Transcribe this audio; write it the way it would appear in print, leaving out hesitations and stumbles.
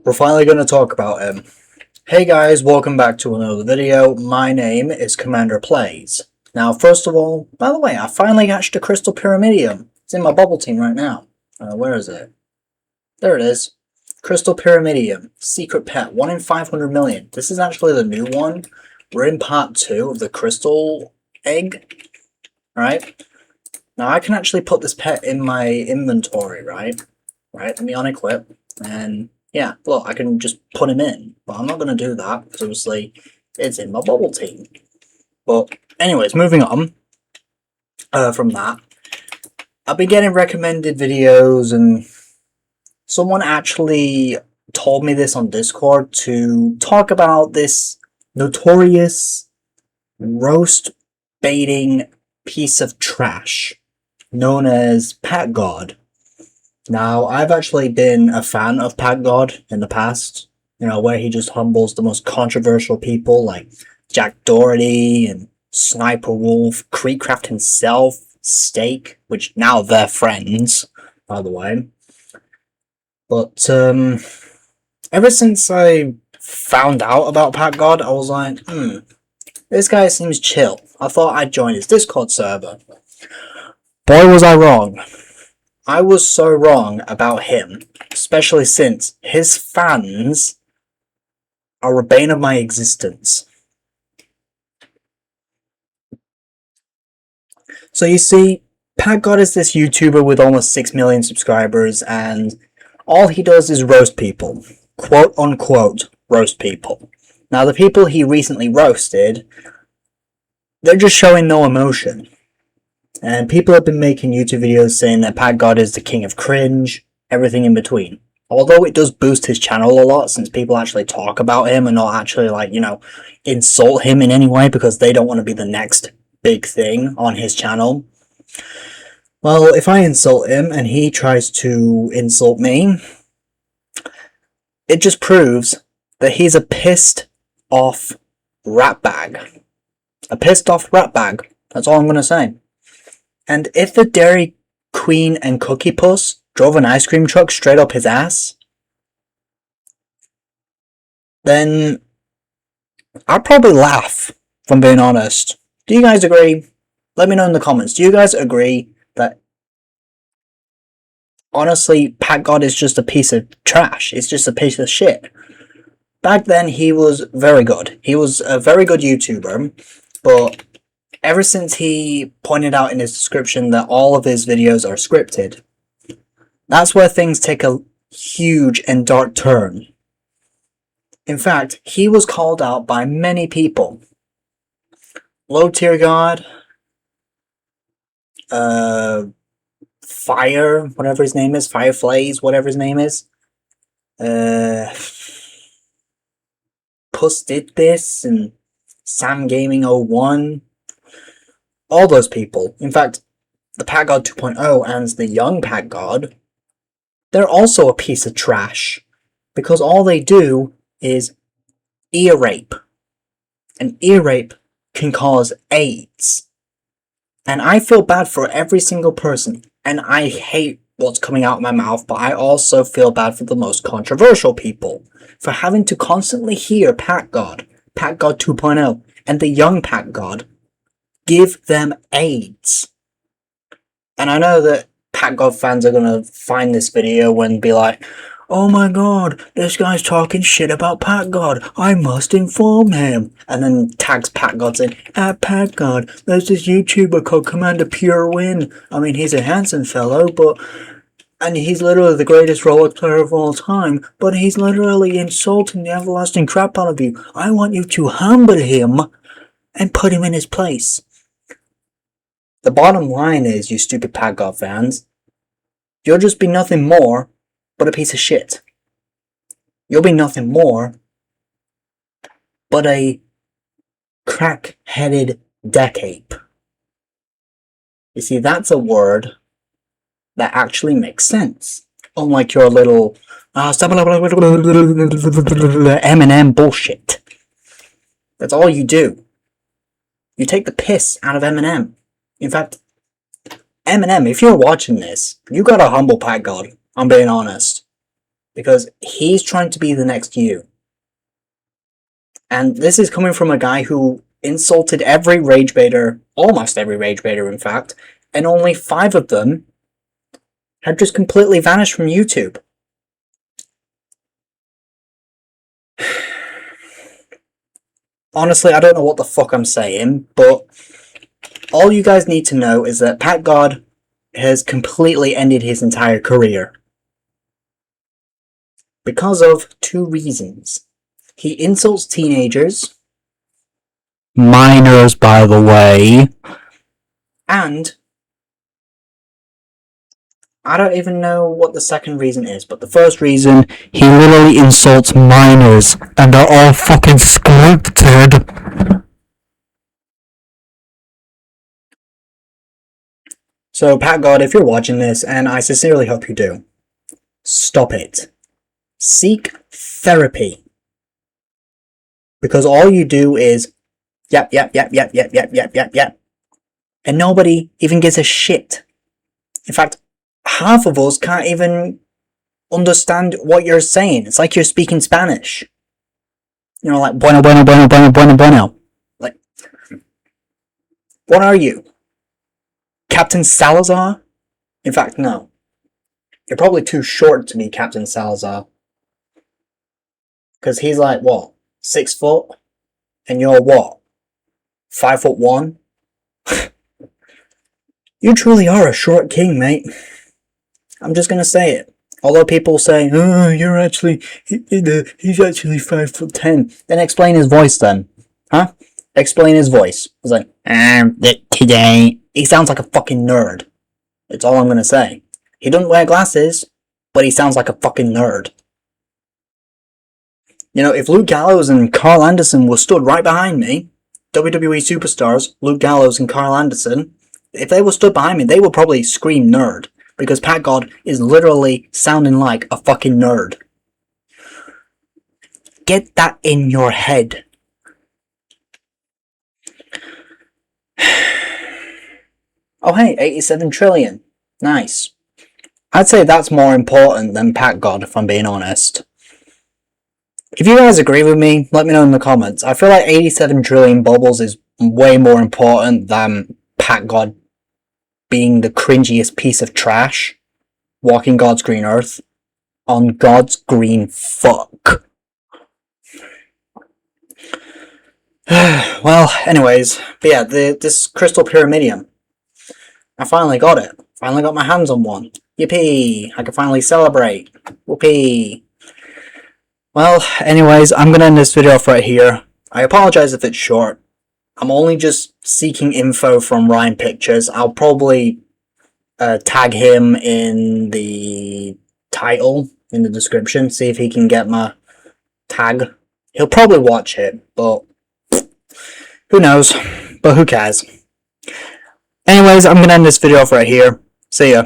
We're finally going to talk about him. Hey guys, welcome back to another video. My name is Commander Plays. Now, first of all, by the way, I finally hatched a Crystal Pyramidium. It's in my bubble team right now. Where is it? There it is. Crystal Pyramidium. Secret pet. 1 in 500 million. This is actually the new one. We're in part 2 of the Crystal Egg. Right? Now, I can actually put this pet in my inventory, right? Let me unequip. And yeah, look, I can just put him in. But I'm not going to do that, because obviously it's in my bubble team. But anyways, moving on from that. I've been getting recommended videos, and someone actually told me this on Discord to talk about this notorious roast baiting piece of trash known as Packgod. Now, I've actually been a fan of Packgod in the past, you know, where he just humbles the most controversial people like Jack Doherty and Sniper Wolf, Creekcraft himself, Steak, which now they're friends, by the way. But ever since I found out about Packgod, I was like, this guy seems chill. I thought I'd join his Discord server. Boy, was I wrong. I was so wrong about him, especially since his fans are a bane of my existence. So you see, Packgod is this YouTuber with almost 6 million subscribers, and all he does is roast people. Quote unquote, roast people. Now, the people he recently roasted, they're just showing no emotion. And people have been making YouTube videos saying that Packgod is the king of cringe, everything in between. Although it does boost his channel a lot, since people actually talk about him and not actually, like, you know, insult him in any way because they don't want to be the next big thing on his channel. Well, if I insult him and he tries to insult me, it just proves that he's a pissed off ratbag. A pissed off ratbag. That's all I'm going to say. And if the Dairy Queen and Cookie Puss drove an ice cream truck straight up his ass, then I'd probably laugh, if I'm being honest. Do you guys agree? Let me know in the comments. Do you guys agree that, honestly, Packgod is just a piece of trash? It's just a piece of shit. Back then, he was very good. He was a very good YouTuber, but ever since he pointed out in his description that all of his videos are scripted, that's where things take a huge and dark turn. In fact, he was called out by many people. Low Tier God, Fire, whatever his name is, Fireflays, whatever his name is. Puss Did This, and Sam Gaming 01. All those people. In fact, the Packgod 2.0 and the young Packgod, they're also a piece of trash. Because all they do is ear rape. And ear rape can cause AIDS. And I feel bad for every single person. And I hate what's coming out of my mouth, but I also feel bad for the most controversial people. For having to constantly hear Packgod, Packgod 2.0, and the young Packgod give them AIDS. And I know that Packgod fans are gonna find this video and be like, oh my god, this guy's talking shit about Packgod, I must inform him. And then tags Packgod saying, at Packgod, there's this YouTuber called Commander Pure Win. I mean, he's a handsome fellow, and he's literally the greatest Roblox player of all time, but he's literally insulting the everlasting crap out of you. I want you to humble him and put him in his place. The bottom line is, you stupid Packgod fans, you'll just be nothing more but a piece of shit. You'll be nothing more but a crack-headed deck ape. You see, that's a word that actually makes sense. Unlike your little M&M bullshit. That's all you do. You take the piss out of M&M. In fact, Eminem, if you're watching this, you gotta humble Packgod. I'm being honest. because he's trying to be the next you. And this is coming from a guy who insulted every rage baiter, almost every rage baiter in fact, and only 5 of them had just completely vanished from YouTube. Honestly, I don't know what the fuck I'm saying, but all you guys need to know is that Packgod has completely ended his entire career. Because of 2 reasons. He insults teenagers. Minors, by the way. And I don't even know what the second reason is, but the first reason, he literally insults minors, and they're all fucking scripted. So, Packgod, if you're watching this, and I sincerely hope you do, stop it. Seek therapy. Because all you do is, yep, and nobody even gives a shit. In fact, half of us can't even understand what you're saying. It's like you're speaking Spanish. You know, like, bueno, bueno, bueno, bueno, bueno, bueno. Like, what are you? Captain Salazar? In fact, no. You're probably too short to be Captain Salazar. Because he's like, what? 6 foot? And you're what? 5'1"? You truly are a short king, mate. I'm just gonna say it. Although people say, oh, he's actually 5'10". Then explain his voice then. Huh? Explain his voice. It's like, today. He sounds like a fucking nerd. It's all I'm gonna say. He doesn't wear glasses, but he sounds like a fucking nerd. You know, if Luke Gallows and Carl Anderson were stood right behind me, WWE superstars, Luke Gallows and Carl Anderson, if they were stood behind me, they would probably scream nerd. Because Packgod is literally sounding like a fucking nerd. Get that in your head. Oh hey, 87 trillion. Nice. I'd say that's more important than Packgod, if I'm being honest. If you guys agree with me, let me know in the comments. I feel like 87 trillion bubbles is way more important than Packgod being the cringiest piece of trash walking God's green earth on God's green fuck. Well, anyways, but yeah, this crystal pyramidium. I finally got it. Finally got my hands on one. Yippee! I can finally celebrate. Whoopee! Well, anyways, I'm gonna end this video off right here. I apologize if it's short. I'm only just seeking info from Ryan Pictures. I'll probably tag him in the title, in the description, see if he can get my tag. He'll probably watch it, but who knows? But who cares? Anyways, I'm gonna end this video off right here. See ya.